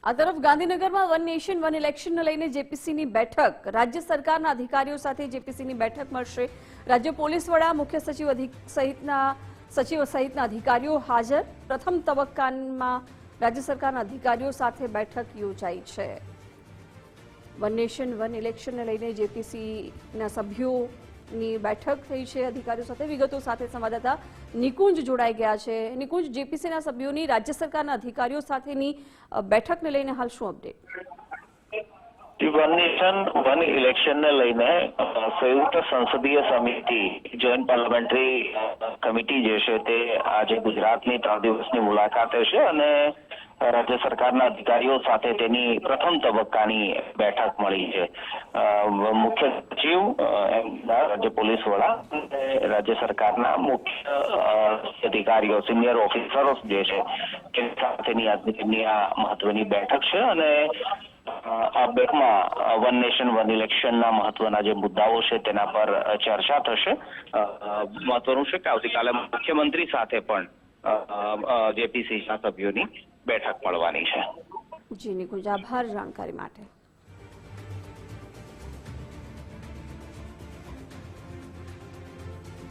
આ તરફ ગાંધીનગરમાં વન નેશન વન ઇલેક્શનને લઈને જેપીસીની બેઠક, રાજ્ય સરકારના અધિકારીઓ સાથે જેપીસીની બેઠક મળશે. રાજ્ય પોલીસ વડા, મુખ્ય સચિવ સહિતના અધિકારીઓ હાજર. પ્રથમ તબક્કામાં રાજ્ય સરકારના અધિકારીઓ સાથે બેઠક યોજાઈ છે. વન નેશન વન ઇલેક્શનને લઈને જેપીસીના સભ્યોની બેઠક થઈ છે અધિકારીઓ સાથે. વિગતો સાથે સંવાદદાતા નિકુંજ જોડાઈ ગયા છે. નિકુંજ, જેપીસીના સભ્યોની રાજ્ય સરકારના અધિકારીઓ સાથેની બેઠકને લઈને હાલ શું અપડેટ? વન નેશન વન ઇલેક્શનને લઈને સંયુક્ત સંસદીય સમિતિ, જોઈન્ટ પાર્લામેન્ટરી કમિટી જે છે તે આજે ગુજરાતની 3 દિવસની મુલાકાતે છે અને રાજ્ય સરકારના અધિકારીઓ સાથે તેની પ્રથમ તબક્કાની બેઠક મળી છે. મુખ્ય સચિવ, રાજ્ય પોલીસ વડા અને રાજ્ય સરકારના મુખ્ય અધિકારીઓ, સિનિયર ઓફિસરો જે છે તે સાથેની આજની આ મહત્વની બેઠક છે અને આ બેઠકમાં વન નેશન વન ઇલેક્શનના મહત્વના જે મુદ્દાઓ છે તેના પર ચર્ચા થશે. મહત્વનું છે કે આવતીકાલે મુખ્યમંત્રી સાથે પણ જેપીસીના સભ્યોની બેઠક મળવાની છે. જી નિકુંજ, આભાર જાણકારી માટે.